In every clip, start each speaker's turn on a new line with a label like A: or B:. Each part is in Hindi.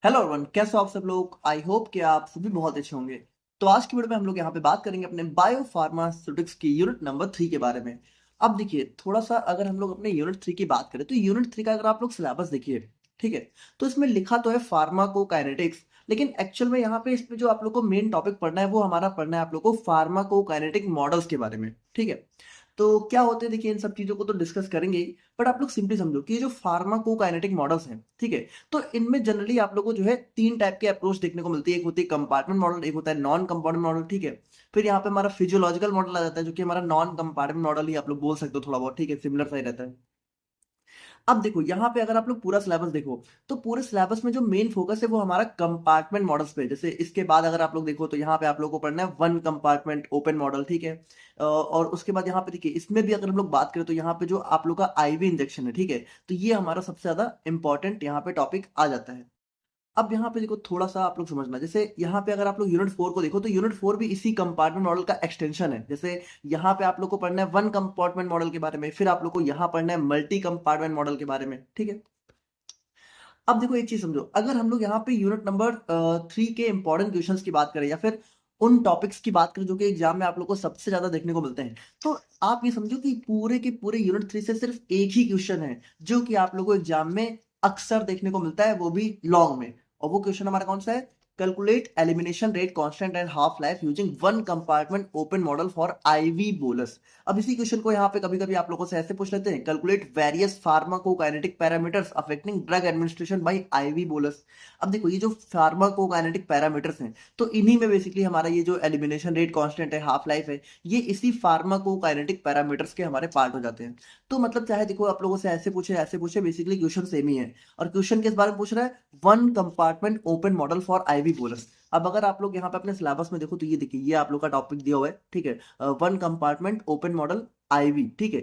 A: हेलो एवरीवन, कैसे हो आप सब लोग। आई होप कि आप सभी बहुत अच्छे होंगे। तो आज की वीडियो में हम लोग यहाँ पे बात करेंगे अपने बायो फार्मास्यूटिक्स की यूनिट नंबर 3 के बारे में। अब देखिए, थोड़ा सा अगर हम लोग अपने यूनिट 3 की बात करें तो यूनिट 3 का अगर आप लोग सिलेबस देखिए, ठीक है, तो इसमें लिखा तो है फार्माकोकाइनेटिक्स, लेकिन एक्चुअल में यहाँ पे इसमें जो आप लोग को मेन टॉपिक पढ़ना है वो हमारा पढ़ना है आप लोग को फार्माकोकाइनेटिक मॉडल्स के बारे में, ठीक है। तो क्या होते हैं देखिए, इन सब चीजों को तो डिस्कस करेंगे ही, बट आप लोग सिंपली समझो कि ये जो फार्माकोकाइनेटिक मॉडल्स हैं, ठीक है, तो इनमें जनरली आप लोगों को जो है 3 टाइप के अप्रोच देखने को मिलती है। एक होती है कंपार्टमेंट मॉडल, एक होता है नॉन कंपार्टमेंट मॉडल, ठीक है। फिर यहाँ पे हमारा फिजियोलॉजिकल मॉडल आ जाता है, जो कि हमारा नॉन कंपार्टमेंट मॉडल ही आप लोग बोल सकते हो थोड़ा बहुत, ठीक है, सिमिलर सा ही रहता है। अब देखो यहाँ पे अगर आप लोग पूरा सिलेबस देखो, तो पूरे सिलेबस में जो मेन फोकस है वो हमारा कंपार्टमेंट मॉडल्स पे है। जैसे इसके बाद अगर आप लोग देखो तो यहाँ पे आप लोगों को पढ़ना है वन कंपार्टमेंट ओपन मॉडल, ठीक है। और उसके बाद यहाँ पे देखिए, इसमें भी अगर हम लोग बात करें तो यहाँ पे जो आप लोग का आईवी इंजेक्शन है, ठीक है, तो ये हमारा सबसे ज्यादा इंपॉर्टेंट यहाँ पे टॉपिक आ जाता है। अब यहाँ पे देखो, थोड़ा सा आप लोग समझना, जैसे यहाँ पे अगर आप लोग यूनिट 4 को देखो तो यूनिट 4 भी इसी कंपार्टमेंट मॉडल का एक्सटेंशन है। जैसे यहाँ पे आप लोग को पढ़ना है वन कंपार्टमेंट मॉडल के बारे में, फिर आप लोग को यहाँ पढ़ना है मल्टी कंपार्टमेंट मॉडल के बारे में, ठीक है। अब देखो एक चीज समझो, अगर हम लोग यहाँ पे यूनिट नंबर 3 के इंपॉर्टेंट क्वेश्चन की बात करें या फिर उन टॉपिक्स की बात करें जो कि एग्जाम में आप लोग को सबसे ज्यादा देखने को मिलते हैं, तो आप ये समझो कि पूरे के पूरे यूनिट 3 से सिर्फ एक ही क्वेश्चन है जो कि आप लोग को एग्जाम में अक्सर देखने को मिलता है, वो भी लॉन्ग में। और वो क्वेश्चन हमारा कौन सा है? Calculate elimination rate constant and half life using one compartment open model for IV bolus. अब इसी क्वेश्चन को यहाँ पे कभी कभी आप लोगों से ऐसे पूछ लेते हैं, calculate various pharmacokinetic parameters affecting drug administration bye ivy bolus. अब देखो, ये जो फार्माकोकाइनेटिक पैरामीटर्स हैं, तो इन्हीं में बेसिकली हमारा ये जो एलिमिनेशन रेट कांस्टेंट है, हाफ लाइफ है, ये इसी फार्माकोकाइनेटिक पैरामीटर्स के हमारे पार्ट हो जाते हैं। तो मतलब चाहे देखो आप लोगों से ऐसे पूछे बेसिकली क्वेश्चन सेम ही है। और क्वेश्चन किस बारे में पूछ रहा है? One compartment open model for IV bolus. अब अगर आप लोग यहाँ पे अपने सिलेबस में देखो तो ये देखिए, ये आप लोग का टॉपिक दिया हुआ है, ठीक है, one compartment open model IV, ठीक है,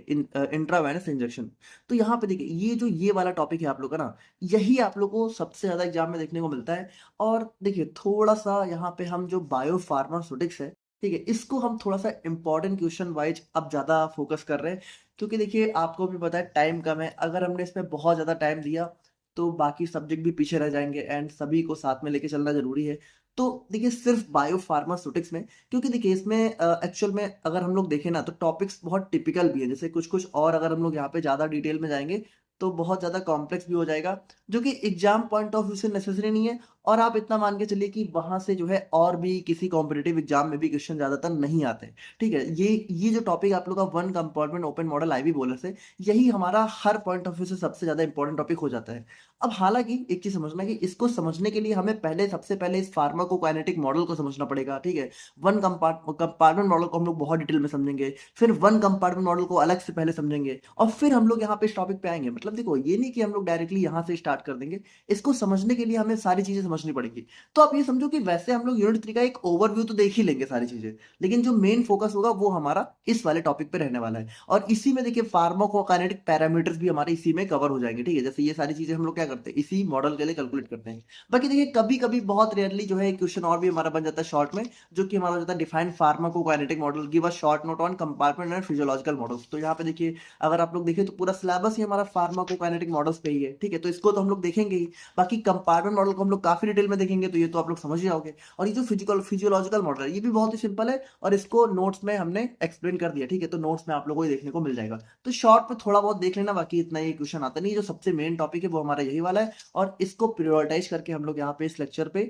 A: इंट्रावेनस इंजेक्शन। तो यहाँ पे देखिए, ये जो ये वाला टॉपिक है आप लोग का ना, यही आप लोग को सबसे ज्यादा एग्जाम में देखने को मिलता है। और देखिए, थोड़ा सा यहाँ पे हम जो बायो फार्मास्यूटिक्स है, ठीक है, इसको हम थोड़ा सा इंपॉर्टेंट क्वेश्चन वाइज अब ज्यादा फोकस कर रहे हैं। क्योंकि देखिए, आपको भी पता है टाइम कम है, अगर हमने इसमें बहुत ज्यादा टाइम दिया तो बाकी सब्जेक्ट भी पीछे रह जाएंगे, एंड सभी को साथ में लेके चलना जरूरी है। तो देखिए, सिर्फ बायो फार्मास्यूटिक्स में, क्योंकि देखिए इसमें एक्चुअल में अगर हम लोग देखें ना तो टॉपिक्स बहुत टिपिकल भी है, जैसे कुछ कुछ, और अगर हम लोग यहाँ पे ज्यादा डिटेल में जाएंगे तो बहुत ज्यादा कॉम्प्लेक्स भी हो जाएगा, जो कि एग्जाम पॉइंट ऑफ व्यू से नेसेसरी नहीं है। और आप इतना मान के चलिए कि वहां से जो है और भी किसी कॉम्पिटेटिव एग्जाम में भी क्वेश्चन ज्यादातर नहीं आते हैं, ठीक है। ये जो टॉपिक आप लोग का one compartment open model IV bolus से, यही हमारा हर पॉइंट ऑफ व्यू से सबसे ज्यादा इंपॉर्टेंट टॉपिक हो जाता है। अब हालांकि एक चीज समझना कि इसको समझने के लिए हमें पहले सबसे पहले इस फार्माकोकाइनेटिक मॉडल को समझना पड़ेगा, ठीक है। वन कंपार्टमेंट मॉडल को हम लोग बहुत डिटेल में समझेंगे, फिर वन कंपार्टमेंट मॉडल को अलग से पहले समझेंगे, और फिर हम लोग यहाँ पे इस टॉपिक पे आएंगे। मतलब देखो, ये नहीं कि हम लोग डायरेक्टली यहाँ से स्टार्ट कर देंगे, इसको समझने के लिए हमें सारी चीजें समझनी पड़ेगी। तो आप ये समझो कि वैसे हम लोग यूनिट 3 का एक ओवरव्यू तो देख ही लेंगे सारी चीजें, लेकिन जो मेन फोकस होगा वो हमारा इस वाले टॉपिक पे रहने वाला है। और इसी में देखिए, फार्माकोकाइनेटिक पैरामीटर्स भी हमारे इसी में कवर हो जाएंगे, ठीक है। जैसे ये सारी चीजें हम लोग क्या करते हैं, इसी मॉडल के लिए कैलकुलेट करते हैं। बाकी देखिए, कभी कभी बहुत रेयरली जो है क्वेश्चन और भी हमारा बन जाता है शॉर्ट में, जो कि हमारा हो जाता है define pharmacokinetic model, give a short note on compartment and physiological models. तो यहाँ पे देखिए, अगर आप लोग देखें तो पूरा सिलेबस ही हमारा फार्माकोकाइनेटिक मॉडल्स पे ही है, ठीक है, तो इसको तो हम लोग देखेंगे ही। बाकी कंपार्टमेंट मॉडल को हम लोग काफी डिटेल में देखेंगे, तो ये तो आप लोग समझ ही जाओगे। और ये जो फिजियोलॉजिकल मॉडल है, ये भी बहुत ही सिंपल है, और इसको नोट्स में हमने एक्सप्लेन कर दिया, ठीक है, तो नोट्स में आप लोगों को देखने को मिल जाएगा। तो शॉर्ट में थोड़ा बहुत देख लेना, बाकी इतना ही क्वेश्चन आता नहीं है। जो सबसे मेन टॉपिक है वो हमारा यही वाला है, और इसको प्रायोरिटाइज करके हम लोग यहाँ पे इस लेक्चर पे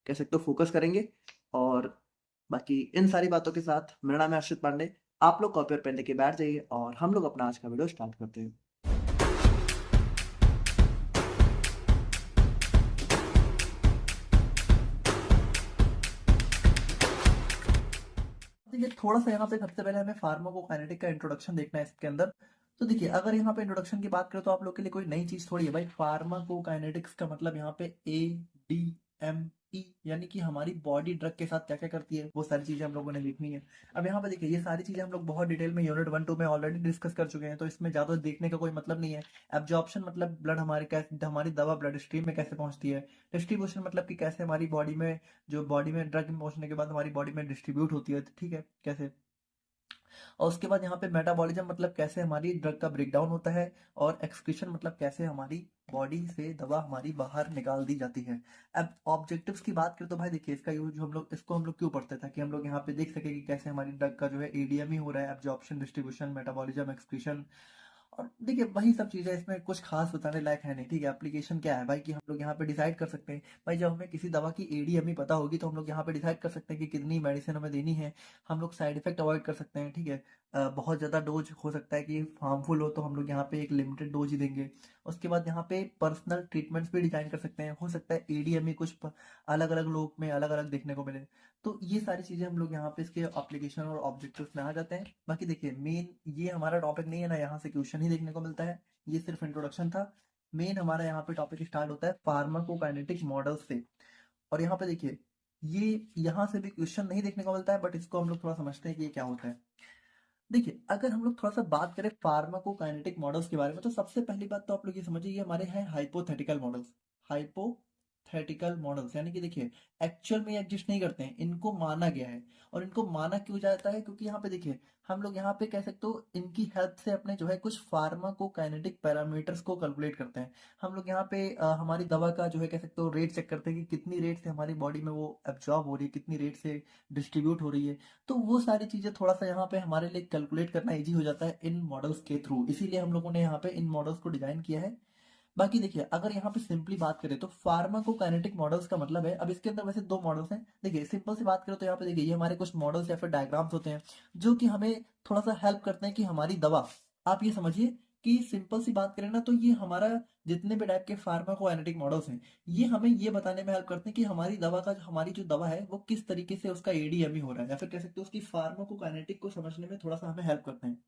A: कह सकते हो फोकस करेंगे। और बाकी इन सारी बातों के साथ, मेरा नाम है अर्षित पांडे। आप लोग कॉपी और पेन लेके बैठ जाइए और हम लोग अपना आज का वीडियो स्टार्ट करते हैं। देखिए, थोड़ा सा यहाँ पे सबसे पहले हमें फार्माकोकाइनेटिक का इंट्रोडक्शन देखना है इसके अंदर। तो देखिए, अगर यहाँ पे इंट्रोडक्शन की बात करें तो आप लोग के लिए कोई नई चीज थोड़ी है भाई। फार्माकोकाइनेटिक्स का मतलब यहाँ पे ADME, यानी कि हमारी बॉडी ड्रग के साथ क्या क्या करती है, वो सारी चीजें हम लोगों ने लिखनी है। अब यहाँ पे देखिए, ये सारी चीजें हम लोग बहुत डिटेल में यूनिट 1 2 में ऑलरेडी डिस्कस कर चुके हैं, तो इसमें ज्यादा देखने का कोई मतलब नहीं है। एब्जॉर्प्शन मतलब ब्लड हमारे कैसे, हमारी दवा ब्लड स्ट्रीम में कैसे पहुंचती है। डिस्ट्रीब्यूशन मतलब कि कैसे हमारी बॉडी में, जो बॉडी में ड्रग पहुंचने के बाद हमारी बॉडी में डिस्ट्रीब्यूट होती है, ठीक है, कैसे। और उसके बाद यहाँ पे मेटाबॉलिज्म मतलब कैसे हमारी ड्रग का ब्रेकडाउन होता है। और एक्सक्रीशन मतलब कैसे हमारी बॉडी से दवा हमारी बाहर निकाल दी जाती है। अब ऑब्जेक्टिव्स की बात करें तो भाई देखिए, इसका यूज हम लोग क्यों पढ़ते हैं, ताकि हम लोग यहाँ पे देख सके कि कैसे हमारी ड्रग का जो है एडीएमई हो रहा है, एब्जॉर्प्शन, डिस्ट्रीब्यूशन, मेटाबॉलिज्म, एक्सक्रीशन। और देखिए वही सब चीज़ें, इसमें कुछ खास बताने लायक है नहीं। ठीक है, एप्लीकेशन क्या है भाई कि हम लोग यहाँ पे डिसाइड कर सकते हैं। भाई जब हमें किसी दवा की एडीएमई पता होगी तो हम लोग यहाँ पे डिसाइड कर सकते हैं कि कितनी मेडिसिन हमें देनी है। हम लोग साइड इफेक्ट अवॉइड कर सकते हैं। ठीक है, बहुत ज़्यादा डोज हो सकता है कि हार्मफुल हो, तो हम लोग यहाँ पे एक लिमिटेड डोज ही देंगे। उसके बाद यहाँ पे पर्सनल ट्रीटमेंट्स भी डिजाइन कर सकते हैं। हो सकता है एडीएमई कुछ अलग अलग लोग में अलग अलग देखने को मिले। तो ये सारी चीज़ें हम लोग यहाँ पे इसके एप्लीकेशन और ऑब्जेक्टिव्स में आ जाते हैं। बाकी देखिए मेन ये हमारा टॉपिक नहीं है ना, यहाँ से क्वेश्चन ही देखने को मिलता है। ये सिर्फ इंट्रोडक्शन था। मेन हमारा यहाँ पे टॉपिक स्टार्ट होता है फार्माकोकाइनेटिक मॉडल से। और यहाँ पे देखिए ये यहाँ से भी क्वेश्चन नहीं देखने को मिलता है, बट इसको हम लोग थोड़ा समझते हैं कि ये क्या होता है। देखिए अगर हम लोग थोड़ा सा बात करें फार्माकोकाइनेटिक मॉडल्स के बारे में, तो सबसे पहली बात तो आप लोग ये समझिए, ये हमारे हैं हाइपोथेटिकल मॉडल्स। हाइपोथेटिकल मॉडल्स यानी कि देखिए एक्चुअल में एग्जिस्ट नहीं करते हैं, इनको माना गया है। और इनको माना क्यों जाता है, क्योंकि यहाँ पे देखिए हम लोग यहाँ पे कह सकते हो इनकी हेल्प से अपने जो है कुछ फार्माकोकाइनेटिक पैरामीटर्स को कैलकुलेट करते हैं। हम लोग यहाँ पे हमारी दवा का जो है कह सकते हो रेट चेक करते हैं कि कितनी रेट से हमारी बॉडी में वो एब्जॉर्ब हो रही है, कितनी रेट से डिस्ट्रीब्यूट हो रही है। तो वो सारी चीजें थोड़ा सा यहाँ पे हमारे लिए कैलकुलेट करना इजी हो जाता है इन मॉडल्स के थ्रू, इसीलिए हम लोगों ने यहाँ पे इन मॉडल्स को डिजाइन किया है। बाकी देखिए अगर यहाँ पे सिंपली बात करें तो फार्माकोकाइनेटिक मॉडल्स का मतलब है, अब इसके अंदर वैसे दो मॉडल्स हैं। देखिए सिंपल सी बात करें तो यहाँ पे देखिए ये हमारे कुछ मॉडल्स या फिर डायग्राम्स होते हैं जो कि हमें थोड़ा सा हेल्प करते हैं कि हमारी दवा, आप ये समझिए कि सिंपल सी बात करें ना तो ये हमारा जितने भी टाइप के फार्माकोकाइनेटिक मॉडल्स हैं, ये हमें ये बताने में हेल्प करते हैं कि हमारी दवा का हमारी जो दवा है वो किस तरीके से उसका एडीएमई हो रहा है, या फिर कह सकते हो उसकी फार्माकोकाइनेटिक को समझने में थोड़ा सा हमें हेल्प करते हैं।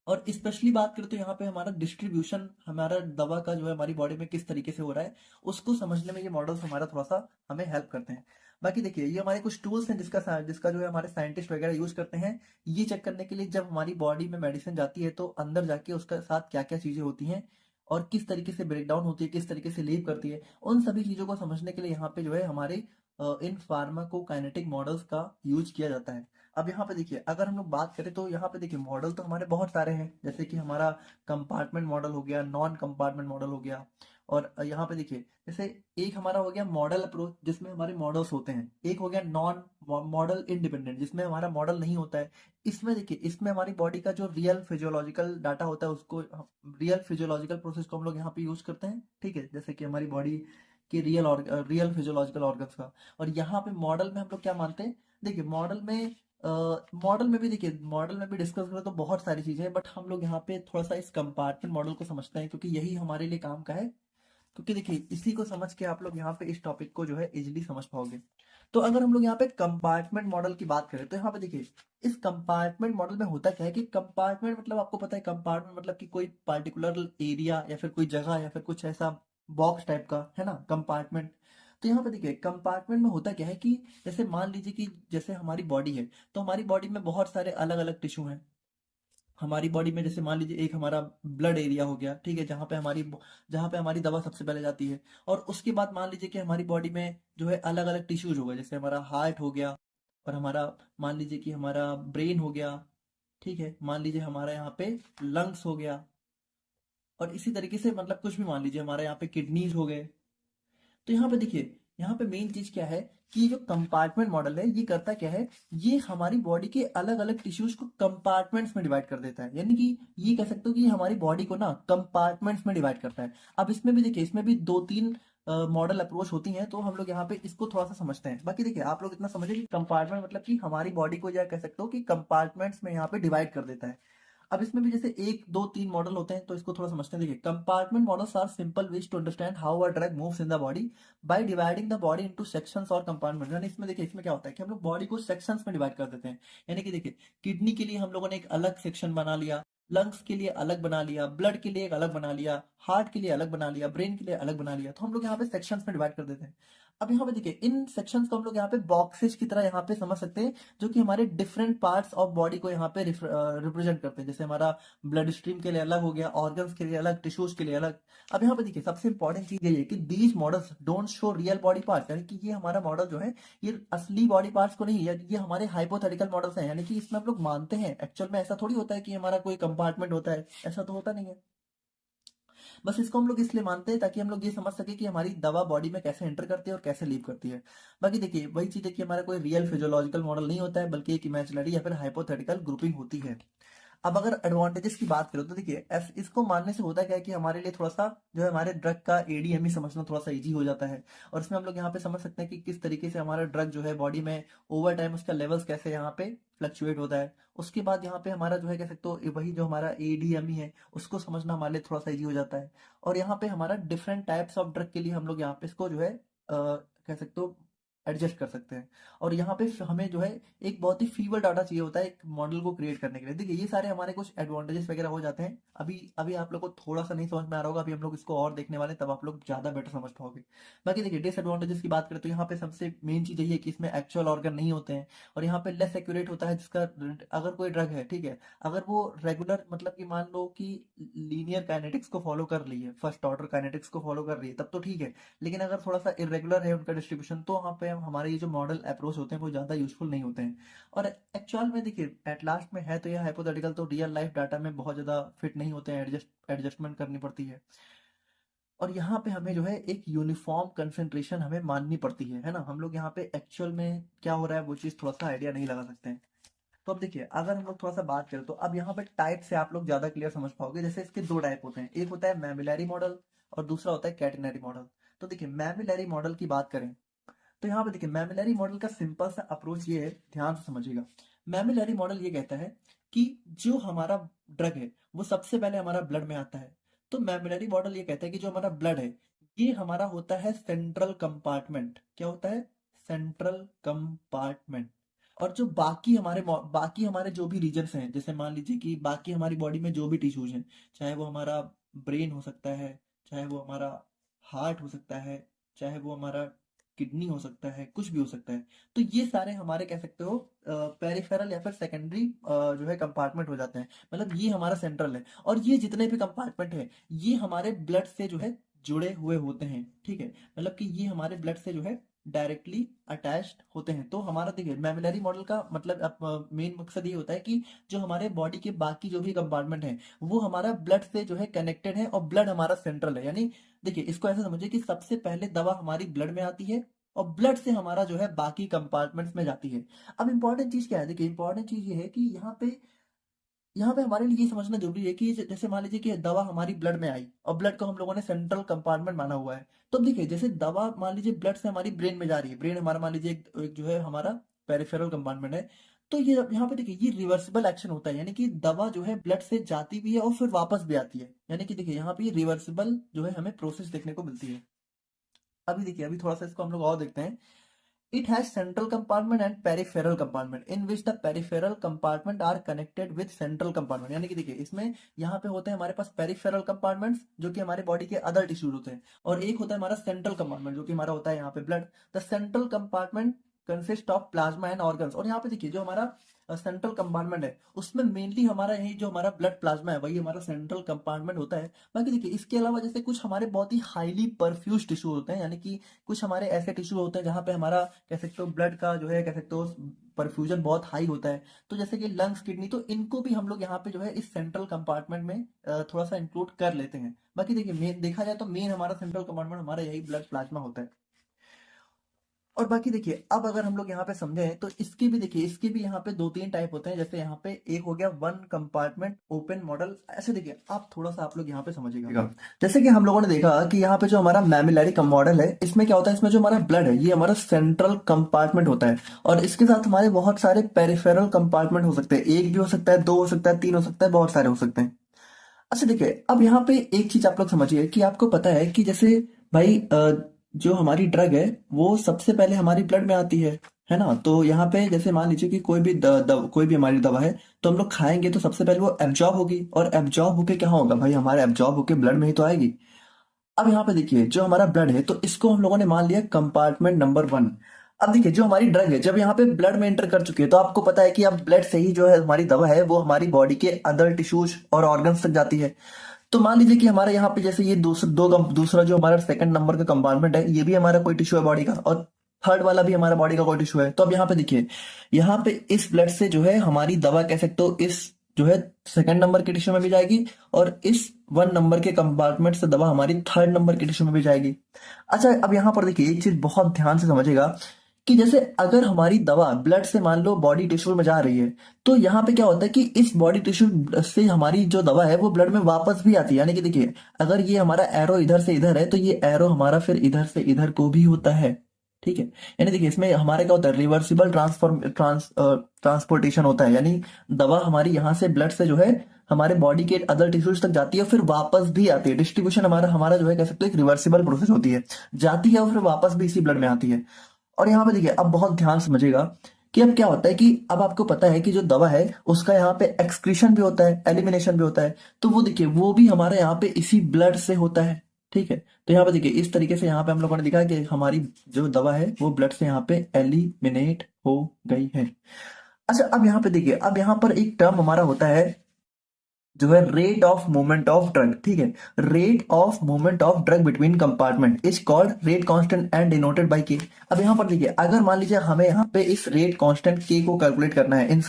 A: और स्पेशली बात करें तो यहाँ पे हमारा डिस्ट्रीब्यूशन, हमारा दवा का जो है हमारी बॉडी में किस तरीके से हो रहा है, उसको समझने में ये मॉडल्स हमारा थोड़ा सा हमें हेल्प करते हैं। बाकी देखिए ये हमारे कुछ टूल्स हैं जिसका जिसका जो है हमारे साइंटिस्ट वगैरह यूज करते हैं ये चेक करने के लिए जब हमारी बॉडी में मेडिसिन जाती है तो अंदर जाके उसके साथ क्या क्या चीजें होती हैं और किस तरीके से ब्रेक डाउन होती है, किस तरीके से लीव करती है, उन सभी चीजों को समझने के लिए यहाँ पे जो है हमारे इन फार्माकोकाइनेटिक मॉडल्स का यूज किया जाता है। अब यहाँ पे देखिए अगर हम लोग बात करें तो यहाँ पे देखिए मॉडल तो हमारे बहुत सारे हैं, जैसे कि हमारा कंपार्टमेंट मॉडल हो गया, नॉन कंपार्टमेंट मॉडल हो गया। और यहाँ पे देखिए जैसे एक हमारा हो गया मॉडल अप्रोच जिसमें हमारे मॉडल्स होते हैं, एक हो गया नॉन मॉडल इंडिपेंडेंट जिसमें हमारा मॉडल नहीं होता है। इसमें देखिए इसमें हमारी बॉडी का जो रियल फिजियोलॉजिकल डाटा होता है उसको, रियल फिजियोलॉजिकल प्रोसेस को हम लोग यहाँ पे यूज करते हैं। ठीक है, जैसे कि हमारी बॉडी के रियल फिजियोलॉजिकल ऑर्गन्स का। और यहाँ पे मॉडल में हम लोग क्या मानते हैं, देखिए मॉडल में भी डिस्कस करें तो बहुत सारी चीजें हैं, बट हम लोग यहाँ पे थोड़ा सा इस कंपार्टमेंट मॉडल को समझते हैं क्योंकि यही हमारे लिए काम का है। क्योंकि देखिए इसी को समझ के आप लोग यहाँ पे इस टॉपिक को जो है इजिली समझ पाओगे। तो अगर हम लोग यहाँ पे कंपार्टमेंट मॉडल की बात करें तो यहाँ पे देखिए इस कंपार्टमेंट मॉडल में होता क्या है कि कंपार्टमेंट मतलब आपको पता है, कंपार्टमेंट मतलब कि कोई पर्टिकुलर एरिया या फिर कोई जगह या फिर कुछ ऐसा बॉक्स टाइप का है ना कंपार्टमेंट। तो यहाँ पे देखिए कंपार्टमेंट में होता क्या है कि जैसे मान लीजिए कि जैसे हमारी बॉडी है, तो हमारी बॉडी में बहुत सारे अलग अलग टिश्यू हैं। हमारी बॉडी में जैसे मान लीजिए एक हमारा ब्लड एरिया हो गया, ठीक है, जहाँ पे हमारी दवा सबसे पहले जाती है। और उसके बाद मान लीजिए कि हमारी बॉडी में जो है अलग अलग टिश्यूज हो गए, जैसे हमारा हार्ट हो गया, और हमारा मान लीजिए कि हमारा ब्रेन हो गया, ठीक है, मान लीजिए हमारा यहाँ पे लंग्स हो गया, और इसी तरीके से मतलब कुछ भी मान लीजिए हमारे यहाँ पे किडनीज हो गए। तो यहाँ पे देखिए यहाँ पे मेन चीज क्या है कि जो कंपार्टमेंट मॉडल है ये करता क्या है, ये हमारी बॉडी के अलग अलग टिश्यूज को कंपार्टमेंट्स में डिवाइड कर देता है। यानी कि ये कह सकते हो कि हमारी बॉडी को ना कंपार्टमेंट्स में डिवाइड करता है। अब इसमें भी देखिए इसमें भी दो तीन मॉडल अप्रोच होती हैं, तो हम लोग यहाँ पे इसको थोड़ा सा समझते हैं। बाकी देखिए आप लोग इतना समझे कि कंपार्टमेंट मतलब कि हमारी बॉडी को या कह सकते हो कि कंपार्टमेंट्स में यहाँ पे डिवाइड कर देता है। अब इसमें भी जैसे एक दो तीन मॉडल होते हैं, तो इसको थोड़ा समझते हैं। देखिए compartment models are simple ways to understand how a drug moves in the body by dividing the body into sections और कंपार्टमेंट। यानी इसमें देखिए इसमें क्या होता है कि हम लोग बॉडी को सेक्शंस में डिवाइड कर देते हैं। यानी कि देखिए किडनी के लिए हम लोगों ने एक अलग सेक्शन बना लिया, लंग्स के लिए अलग बना लिया, ब्लड के लिए एक अलग बना लिया, हार्ट के लिए अलग बना लिया, ब्रेन के लिए अलग बना लिया। तो हम लोग यहाँ पे सेक्शंस में डिवाइड कर देते हैं। अब यहाँ पे देखिए इन सेक्शंस को हम लोग यहाँ पे बॉक्सेस की तरह यहाँ पे समझ सकते हैं, जो कि हमारे डिफरेंट पार्ट्स ऑफ बॉडी को यहाँ पे रिप्रेजेंट करते हैं। जैसे हमारा ब्लड स्ट्रीम के लिए अलग हो गया, ऑर्गन्स के लिए अलग, टिश्यूज के लिए अलग। अब यहाँ पे देखिए सबसे इंपॉर्टेंट चीज ये है कि these models don't show real body parts, यानी कि ये हमारा मॉडल जो है ये असली बॉडी पार्ट्स को नहीं, ये हमारे हाइपोथेटिकल मॉडल्स हैं। यानी कि इसमें हम लोग मानते हैं, एक्चुअल में ऐसा थोड़ी होता है कि हमारा कोई कंपार्टमेंट होता है, ऐसा तो होता नहीं है। बस इसको हम लोग इसलिए मानते हैं ताकि हम लोग ये समझ सके कि हमारी दवा बॉडी में कैसे एंटर करती है और कैसे लीव करती है। बाकी देखिए वही चीज़ है कि हमारा कोई रियल फिजियोलॉजिकल मॉडल नहीं होता है, बल्कि एक इमेजिनरी या फिर हाइपोथेटिकल ग्रुपिंग होती है। अब अगर एडवांटेजेस की बात करें तो देखिए इसको मानने से होता क्या है कि हमारे लिए थोड़ा सा जो है हमारे ड्रग का एडीएमई समझना थोड़ा सा इजी हो जाता है। और इसमें हम लोग यहाँ पे समझ सकते हैं कि किस तरीके से हमारा ड्रग जो है बॉडी में ओवर टाइम उसका लेवल्स कैसे यहाँ पे फ्लक्चुएट होता है। उसके बाद यहाँ पे हमारा जो है कह सकते हो वही जो हमारा एडीएमई है उसको समझना हमारे लिए थोड़ा सा इजी हो जाता है। और यहाँ पे हमारा डिफरेंट टाइप्स ऑफ ड्रग के लिए हम लोग यहाँ पे इसको जो है कह सकते हो एडजस्ट कर सकते हैं। और यहाँ पे हमें जो है एक बहुत ही फीवर डाटा चाहिए होता है एक मॉडल को क्रिएट करने के लिए। देखिए ये सारे हमारे कुछ एडवांटेजेस वगैरह हो जाते हैं। अभी अभी आप लोग को थोड़ा सा नहीं समझ में आ रहा होगा, अभी हम लोग इसको और देखने वाले हैं, तब आप लोग ज्यादा बेटर समझ पाओगे। बाकी देखिए डिसएडवांटेजेस की बात करें तो यहाँ पे सबसे मेन चीज यही है कि इसमें एक्चुअल ऑर्गन नहीं होते हैं और यहाँ पे लेस एक्यूरेट होता है। जिसका अगर कोई ड्रग है, ठीक है, अगर वो रेगुलर मतलब कि मान लो कि लीनियर काइनेटिक्स को फॉलो कर रही है, फर्स्ट ऑर्डर काइनेटिक्स को फॉलो कर रही है, तब तो ठीक है। लेकिन अगर थोड़ा सा इरेगुलर है उनका डिस्ट्रीब्यूशन तो वहाँ पे हमारे ये जो मॉडल अप्रोच होते हैं वो ज़्यादा यूजफुल नहीं होते हैं। और एक्चुअल में देखिए एट लास्ट में है तो यह हाइपोथेटिकल, तो रियल लाइफ डाटा में बहुत ज़्यादा फिट नहीं होते हैं, एडजस्टमेंट करनी पड़ती है। और यहाँ पे हमें जो है एक यूनिफॉर्म कंसेंट्रेशन हमें माननी पड़ती है ना। हम लोग यहाँ पे एक्चुअल में क्या हो रहा है वो चीज़ थोड़ा सा आइडिया नहीं लगा सकते हैं। तो अब देखिए अगर हम लोग थोड़ा सा बात करें तो अब यहाँ पे टाइप से आप लोग ज्यादा क्लियर समझ पाओगे। जैसे इसके दो टाइप होते हैं, एक होता है मैमिलरी मॉडल और दूसरा होता है कैटेनरी मॉडल। तो देखिए मैमिलरी मॉडल की बात करें तो यहाँ पे देखिए मैमिलरी मॉडल का सिंपल सा अप्रोच ये है, ध्यान से समझिएगा। मैमिलरी मॉडल ये कहता है कि जो हमारा ड्रग है वो सबसे पहले हमारा ब्लड में आता है। तो मैमिलरी मॉडल ये कहता है कि जो हमारा ब्लड है ये हमारा होता है सेंट्रल कंपार्टमेंट। क्या होता है? Central compartment. और जो बाकी हमारे जो भी रीजन्स हैं, जैसे मान लीजिए कि बाकी हमारी बॉडी में जो भी टिश्यूज हैं, चाहे वो हमारा ब्रेन हो सकता है, चाहे वो हमारा हार्ट हो सकता है, चाहे वो हमारा किडनी हो सकता है, कुछ भी हो सकता है। तो ये सारे हमारे कह सकते हो पेरिफेरल या फिर सेकेंडरी जो है कंपार्टमेंट हो जाते हैं। मतलब ये हमारा सेंट्रल है और ये जितने भी कंपार्टमेंट है ये हमारे ब्लड से जो है जुड़े हुए होते हैं। ठीक है, मतलब कि ये हमारे ब्लड से जो है डायरेक्टली अटैच्ड होते हैं। तो हमारा देखिए मैमिलरी मॉडल का मतलब मेन मकसद ये होता है कि जो हमारे बॉडी के बाकी जो भी कंपार्टमेंट है वो हमारा ब्लड से जो है कनेक्टेड है और ब्लड हमारा सेंट्रल है। यानी देखिए इसको ऐसे समझिए कि सबसे पहले दवा हमारी ब्लड में आती है और ब्लड से हमारा जो है बाकी कंपार्टमेंट्स में जाती है। अब इंपॉर्टेंट चीज क्या है? देखिए इंपॉर्टेंट चीज ये है कि यहाँ पे हमारे लिए ये समझना जरूरी है कि जैसे मान लीजिए कि दवा हमारी ब्लड में आई और ब्लड को हम लोगों ने सेंट्रल कंपार्टमेंट माना हुआ है। तो अब देखिए जैसे दवा मान लीजिए ब्लड से हमारी ब्रेन में जा रही है, ब्रेन हमारा मान लीजिए एक जो है हमारा पेरिफेरल कंपार्टमेंट है। तो ये यहाँ पे देखिए ये रिवर्सिबल एक्शन होता है, यानी कि दवा जो है ब्लड से जाती भी है और फिर वापस भी आती है। यानी कि देखिए यहाँ पे रिवर्सिबल जो है हमें प्रोसेस देखने को मिलती है। अभी देखिए अभी थोड़ा सा इसको हम लोग और देखते हैं। It has central compartment and peripheral compartment in which the peripheral compartment are connected with central compartment। यानी कि देखिए इसमें यहाँ पे होते हैं हमारे पास पेरिफेरल कंपार्टमेंट्स जो कि हमारे बॉडी के अदर टिश्यूज होते हैं, और एक होता है हमारा सेंट्रल कंपार्टमेंट जो कि हमारा होता है यहाँ पे blood. The central compartment consist of plasma and organs. और यहाँ पे देखिए जो हमारा सेंट्रल कंपार्टमेंट है उसमें मेनली हमारा यही जो हमारा ब्लड प्लाज्मा है वही हमारा सेंट्रल कंपार्टमेंट होता है। बाकी देखिए इसके अलावा जैसे कुछ हमारे बहुत ही हाईली परफ्यूज टिश्यू होते हैं, यानी कि कुछ हमारे ऐसे टिश्यू होते हैं जहाँ पे हमारा कह सकते हो ब्लड का जो है कह सकते हो परफ्यूजन बहुत हाई होता है। तो जैसे कि लंग्स, किडनी, तो इनको भी हम लोग यहाँ पे जो है इस सेंट्रल कंपार्टमेंट में थोड़ा सा इंक्लूड कर लेते हैं। बाकी देखिए मेन देखा जाए तो मेन हमारा सेंट्रल कंपार्टमेंट हमारा यही ब्लड प्लाज्मा होता है। और बाकी देखिए अब अगर हम लोग यहाँ पे समझें तो इसकी भी देखिए इसके भी यहाँ पे दो तीन टाइप होते हैं। जैसे यहाँ पे एक हो गया वन कंपार्टमेंट ओपन मॉडल। ऐसे देखिए आप थोड़ा सा आप लोग यहाँ पे समझिएगा। जैसे कि हम लोगों ने देखा कि यहाँ पे जो हमारा मैमिलरी मॉडल है इसमें क्या होता है, इसमें जो हमारा ब्लड है ये हमारा सेंट्रल कंपार्टमेंट होता है और इसके साथ हमारे बहुत सारे पेरिफेरल कंपार्टमेंट हो सकते हैं। एक भी हो सकता है, दो हो सकता है, तीन हो सकता है, बहुत सारे हो सकते हैं। अच्छा देखिए अब यहाँ पे एक चीज आप लोग समझिए कि आपको पता है कि जैसे भाई जो हमारी ड्रग है वो सबसे पहले हमारी ब्लड में आती है ना। तो यहाँ पे जैसे मान लीजिए कि कोई भी हमारी दवा है तो हम लोग खाएंगे तो सबसे पहले वो एब्जॉर्ब होगी, और एब्जॉर्ब होके क्या होगा भाई, हमारे एब्जॉर्ब होके ब्लड में ही तो आएगी। अब यहाँ पे देखिए जो हमारा ब्लड है तो इसको हम लोगों ने मान लिया कंपार्टमेंट नंबर वन। अब देखिए जो हमारी ड्रग है जब यहाँ पे ब्लड में एंटर कर चुकी है तो आपको पता है कि अब ब्लड से ही जो है हमारी दवा है वो हमारी बॉडी के अदर टिश्यूज और ऑर्गन्स तक जाती है। तो मान लीजिए कि हमारे यहाँ पे जैसे ये दूसरा जो हमारा सेकंड नंबर का कंपार्टमेंट है ये भी हमारा कोई टिश्यू है बॉडी का, और थर्ड वाला भी हमारा बॉडी का कोई टिश्यू है। तो अब यहाँ पे देखिए यहाँ पे इस ब्लड से जो है हमारी दवा कह सकते हो इस
B: जो है सेकंड नंबर के टिश्यू में भी जाएगी, और इस 1 नंबर के कंपार्टमेंट से दवा हमारी 3rd नंबर के टिश्यू में भी जाएगी। अच्छा, अब यहाँ पर देखिए एक चीज बहुत ध्यान से समझिएगा कि जैसे अगर हमारी दवा ब्लड से मान लो बॉडी टिश्यू में जा रही है, तो यहाँ पे क्या होता है कि इस बॉडी टिश्यू से हमारी जो दवा है वो ब्लड में वापस भी आती है। यानी कि देखिए, अगर ये हमारा एरो इधर से इधर है, तो ये एरो हमारा फिर इधर से इधर को भी होता है। ठीक है, यानी देखिए इसमें हमारे क्या होता है, रिवर्सिबल ट्रांसपोर्टेशन होता है। यानी दवा हमारी यहाँ से ब्लड से जो है हमारे बॉडी के अदर टिश्यूज तक जाती है, फिर वापस भी आती है। डिस्ट्रीब्यूशन हमारा हमारा जो है कह सकते हो एक रिवर्सिबल प्रोसेस होती है, जाती है और फिर वापस भी इसी ब्लड में आती है। और यहाँ पे देखिए अब बहुत ध्यान समझिएगा कि अब क्या होता है कि अब आपको पता है कि जो दवा है उसका यहाँ पे एक्सक्रीशन भी होता है, एलिमिनेशन भी होता है। तो वो देखिए वो भी हमारे यहाँ पे इसी ब्लड से होता है। ठीक है, तो यहाँ पे देखिए इस तरीके से यहाँ पे हम लोगों ने दिखा कि हमारी जो दवा है वो ब्लड से यहाँ पे एलिमिनेट हो गई है। अच्छा, अब यहाँ पे देखिए, अब यहाँ पर एक टर्म हमारा होता है जो है rate of movement of drug. ठीक है, rate of movement of drug between compartment is called rate constant and denoted by के। अब यहाँ पर देखिए, अगर मान लीजिए हमें यहाँ पे इस रेट कांस्टेंट के को कैलकुलेट करना है, इन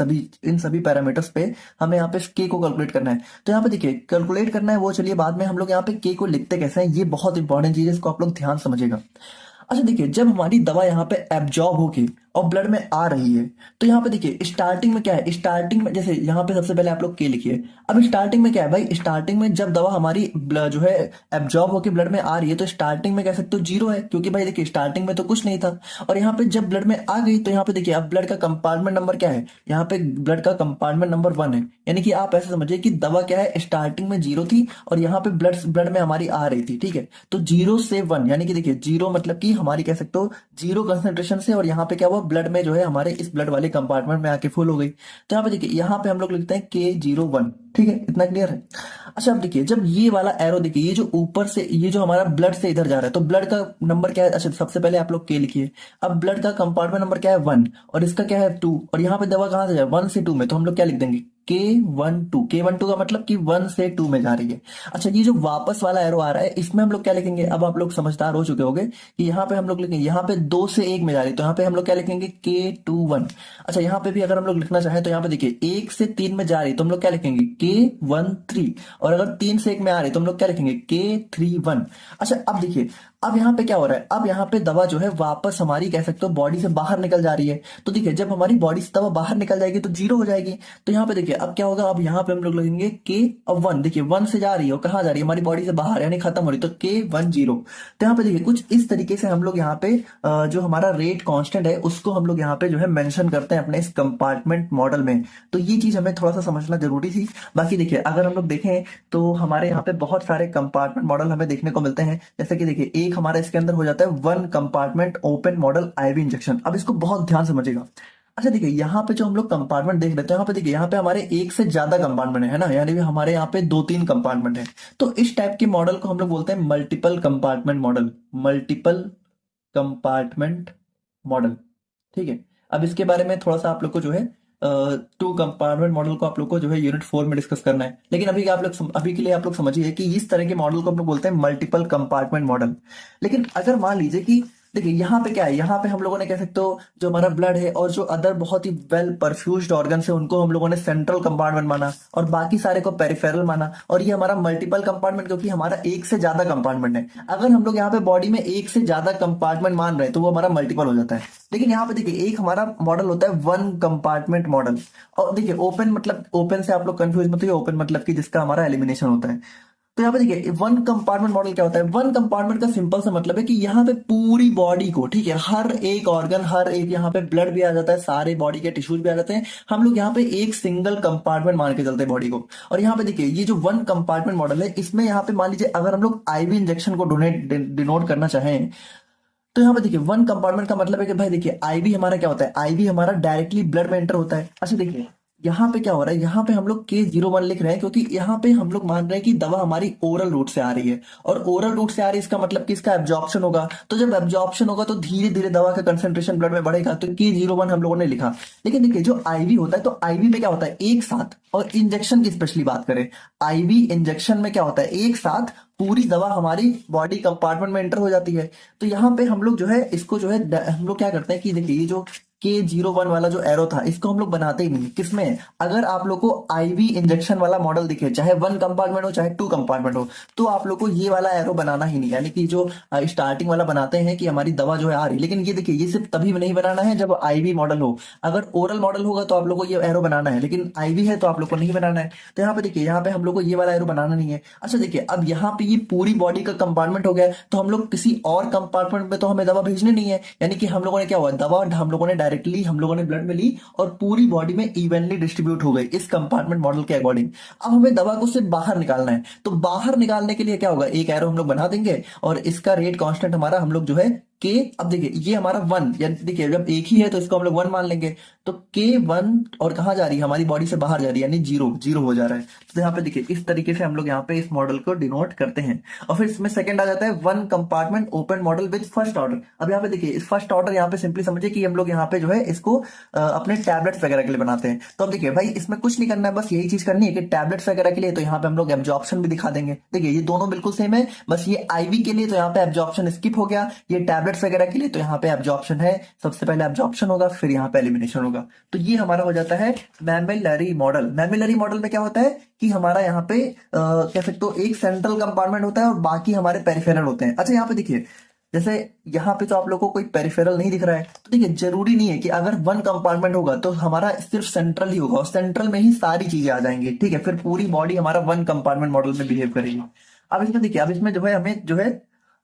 B: सभी पैरामीटर्स पे हमें यहाँ पे के को कैलकुलेट करना है। तो यहाँ पे देखिए कैलकुलेट करना है वो चलिए बाद में, हम लोग यहाँ पे के को लिखते कैसे हैं ये बहुत इंपॉर्टेंट चीज है, इसको आप लोग ध्यान समझिएगा। अच्छा देखिए, जब हमारी दवा यहाँ पे एब्जॉर्ब होगी और ब्लड में आ रही है, तो यहाँ पे देखिए स्टार्टिंग में क्या है, स्टार्टिंग में जैसे यहाँ पे सबसे पहले आप लोग के लिखिए। अब स्टार्टिंग में क्या है भाई, स्टार्टिंग में जब दवा हमारी जो है एब्जॉर्ब होकर ब्लड में आ रही है, तो स्टार्टिंग में कह सकते हो 0 है, क्योंकि भाई देखिए स्टार्टिंग में तो कुछ नहीं था। और यहाँ पे जब ब्लड में आ गई तो यहाँ पे देखिए अब ब्लड का कंपार्टमेंट नंबर क्या है, यहाँ पे ब्लड का कंपार्टमेंट नंबर 1 है। यानी कि आप ऐसे समझिए कि दवा क्या है, स्टार्टिंग में 0 थी और यहाँ पे ब्लड ब्लड में हमारी आ रही थी। ठीक है, तो 0 से 1, यानी कि देखिए 0 मतलब कि हमारी कह सकते हो 0 कंसेंट्रेशन से, और यहाँ पे क्या हुआ, ब्लड में जो है हमारे इस ब्लड वाले कंपार्टमेंट में आके फुल हो गई। तो यहाँ पे देखिए यहाँ पे हम लोग लिखते हैं K01। ठीक है, इतना क्लियर है। अच्छा, अब देखिए जब ये वाला एरो देखिए, ये जो ऊपर से ये जो हमारा ब्लड से इधर जा रहा है, तो ब्लड का नंबर क्या है, अच्छा सबसे पहले आप लोग के लिखिए। अब ब्लड का कंपार्टमेंट नंबर क्या है 1, और इसका क्या है 2, और यहाँ पे दवा कहाँ से जाए 1 से 2 में, तो हम लोग क्या लिख देंगे K12 का मतलब कि 1 से 2 में जा रही है। अच्छा, ये जो वापस वाला एरो आ रहा है इसमें हम लोग क्या लिखेंगे, अब आप लोग समझदार हो चुके होंगे कि यहाँ पे हम लोग लिखेंगे, यहाँ पे 2 से 1 में जा रही है, तो यहाँ पे हम लोग क्या लिखेंगे K21। अच्छा, यहाँ पे भी अगर हम लोग लिखना चाहें तो यहाँ पे देखिए 1 से 3 में जा रही है, तो हम लोग क्या लिखेंगे K13, और अगर 3 से 1 में आ रही है तो हम लोग क्या लिखेंगे K31। अच्छा, अब देखिए अब यहाँ पे क्या हो रहा है, अब यहाँ पे दवा जो है वापस हमारी कह सकते हो बॉडी से बाहर निकल जा रही है। तो देखिए जब हमारी बॉडी से दवा बाहर निकल जाएगी तो 0 हो जाएगी। तो यहाँ पे देखिए अब क्या होगा, अब यहाँ पे हम लोग लिखेंगे के, अब 1, देखिए 1 से जा रही है और कहाँ जा रही है, हमारी बॉडी से बाहर यानी खत्म हो रही है, तो K10। तो यहाँ पे देखिए कुछ इस तरीके से हम लोग यहाँ पे जो हमारा रेट कांस्टेंट है उसको हम लोग यहाँ पे जो है मेंशन करते हैं अपने इस कंपार्टमेंट मॉडल में। तो ये चीज हमें थोड़ा सा समझना जरूरी थी। बाकी देखिए अगर हम लोग देखें तो हमारे यहाँ पे बहुत सारे कंपार्टमेंट मॉडल हमें देखने को मिलते हैं। जैसे कि देखिए एक हमारा इसके अंदर हो जाता है 1 compartment open model IV injection. अब इसको बहुत ध्यान से समझिएगा। अच्छा देखिए यहाँ पे जो हम लोग कंपार्टमेंट देख रहे थे, यहाँ पे देखिए यहाँ पे हमारे एक से ज्यादा कंपार्टमेंट है ना, यानी कि हमारे यहाँ पे 2-3 कंपार्टमेंट है। तो इस टाइप के मॉडल को हम लोग बोलते हैं multiple compartment model, multiple compartment model. ठीक है, अब इसके बारे में थोड़ा सा आप लोग को जो है 2 कंपार्टमेंट मॉडल को आप लोग को जो है यूनिट 4 में डिस्कस करना है। लेकिन अभी के लिए आप लोग समझिए कि इस तरह के मॉडल को हम लोग बोलते हैं मल्टीपल कंपार्टमेंट मॉडल। लेकिन अगर मान लीजिए कि देखिए यहाँ पे क्या है, यहाँ पे हम लोगों ने कह सकते हो जो हमारा ब्लड है और जो अदर बहुत ही वेल परफ्यूज्ड ऑर्गन्स है उनको हम लोगों ने सेंट्रल कंपार्टमेंट माना और बाकी सारे को पेरिफेरल माना, और ये हमारा मल्टीपल कंपार्टमेंट क्योंकि हमारा एक से ज्यादा कंपार्टमेंट है। अगर हम लोग यहाँ पे बॉडी में एक से ज्यादा कंपार्टमेंट मान रहे हैं तो वो हमारा मल्टीपल हो जाता है। लेकिन यहाँ पे देखिए एक हमारा मॉडल होता है 1 कंपार्टमेंट मॉडल। और देखिए ओपन मतलब, ओपन से आप लोग कंफ्यूज मत होइए, ओपन मतलब कि जिसका हमारा एलिमिनेशन होता है। तो यहाँ पे देखिए 1 कंपार्टमेंट मॉडल क्या होता है, 1 कंपार्टमेंट का सिंपल सा मतलब है कि यहाँ पे पूरी बॉडी को, ठीक है, हर एक ऑर्गन, हर एक यहाँ पे ब्लड भी आ जाता है, सारे बॉडी के टिश्यूज भी आ जाते हैं, हम लोग यहाँ पे एक सिंगल कंपार्टमेंट मान के चलते हैं बॉडी को। और यहाँ पे देखिए ये जो 1 कंपार्टमेंट मॉडल है इसमें यहाँ पे मान लीजिए अगर हम लोग आईवी इंजेक्शन को डिनोट करना चाहें तो यहाँ पे देखिए 1 कंपार्टमेंट का मतलब है कि भाई देखिए आईवी हमारा क्या होता है, आईवी हमारा डायरेक्टली ब्लड में एंटर होता है। अच्छा देखिए यहाँ पे क्या हो रहा है, यहाँ पे हम लोग K01 लिख रहे हैं क्योंकि यहाँ पे हम लोग मान रहे हैं कि दवा हमारी ओरल रूट से आ रही है, और ओरल रूट से आ रही है इसका मतलब कि इसका एब्जॉर्प्शन होगा। तो जब एब्जॉर्प्शन होगा तो धीरे धीरे दवा का कंसेंट्रेशन ब्लड में बढ़ेगा, तो K01 हम लोगों ने लिखा। लेकिन देखिए जो आईवी होता है तो आईवी में क्या होता है एक साथ, और इंजेक्शन की स्पेशली बात करें, आईवी इंजेक्शन में क्या होता है एक साथ पूरी दवा हमारी बॉडी कंपार्टमेंट में एंटर हो जाती है। तो यहाँ पे हम लोग जो है इसको जो है हम लोग क्या करते हैं कि देखिए ये जो K01 वाला जो एरो था इसको हम लोग बनाते ही नहीं। किसमें? अगर आप लोग को आईवी इंजेक्शन वाला मॉडल दिखे, चाहे 1 कंपार्टमेंट हो चाहे 2 कंपार्टमेंट हो, तो आप लोग को ये वाला एरो बनाना ही नहीं। यानी कि जो स्टार्टिंग वाला बनाते हैं कि हमारी दवा जो है आ रही, लेकिन ये देखिए ये सिर्फ तभी नहीं बनाना है जब आईवी मॉडल हो। अगर ओरल मॉडल होगा तो आप लोग को ये एरो बनाना है, लेकिन आईवी है तो आप लोग को नहीं बनाना है। तो यहाँ पे देखिए, यहाँ पे हम लोग को ये वाला एरो बनाना नहीं है। अच्छा देखिए, अब यहाँ पे ये पूरी बॉडी का कंपार्टमेंट हो गया, तो हम लोग किसी और कंपार्टमेंट में तो हमें दवा भेजनी नहीं है। यानी कि हम लोगों ने क्या हुआ, दवा हम लोगों ने डायरेक्टली हम लोगों ने ब्लड में ली और पूरी बॉडी में इवनली डिस्ट्रीब्यूट हो गई इस कंपार्टमेंट मॉडल के अकॉर्डिंग। अब हमें दवा को सिर्फ बाहर निकालना है, तो बाहर निकालने के लिए क्या होगा, एक एरो हम लोग बना देंगे और इसका रेट कांस्टेंट हमारा हम लोग जो है के, अब देखिए ये हमारा 1, यानी देखिए जब एक ही है तो इसको हम लोग 1 मान लेंगे। तो K1 और कहाँ जा रही है, हमारी बॉडी से बाहर जा रही है, यानी जीरो जीरो हो जा रहा है। तो यहाँ पे देखिए इस तरीके से हम लोग यहाँ पे इस मॉडल को डिनोट करते हैं। और फिर इसमें सेकंड आ जाता है 1 compartment open model with first order. अब यहाँ पे देखिए इस फर्स्ट ऑर्डर यहाँ पे सिंपली समझिए कि हम लोग यहाँ पे जो है इसको अपने टैबलेट्स वगैरह के लिए बनाते हैं। तो अब देखिए भाई इसमें कुछ नहीं करना है, बस यही चीज करनी है कि टैबलेट्स वगैरह के लिए तो यहाँ पे हम लोग एब्जॉर्प्शन भी दिखा देंगे। देखिए ये दोनों बिल्कुल सेम है, बस ये आईवी के लिए तो यहाँ पे एब्जॉर्प्शन स्किप हो गया, ये टैबलेट्स वगैरह के लिए तो यहाँ पे एब्जॉर्प्शन है। सबसे पहले एब्जॉर्प्शन होगा, फिर यहाँ पे एलिमिनेशन होगा। तो ये हमारा हो जाता है मैमिलरी मॉडल। मैमिलरी मॉडल में क्या होता है कि हमारा यहाँ पे कह सकते हो एक सेंट्रल कंपार्टमेंट होता है और बाकी हमारे पेरिफेरल होते हैं। अच्छा यहाँ पे देखिए, जैसे यहाँ पे तो आप लोगों को कोई पेरिफेरल नहीं दिख रहा है, तो देखिए जरूरी नहीं है कि अगर 1 कंपार्टमेंट होगा तो हमारा सिर्फ सेंट्रल ही होगा और सेंट्रल में ही सारी चीजें आ जाएंगी। ठीक है, फिर पूरी बॉडी हमारा 1 कंपार्टमेंट मॉडल में बिहेव करेगी। अब इसमें देखिए, अब इसमें जो है हमें जो है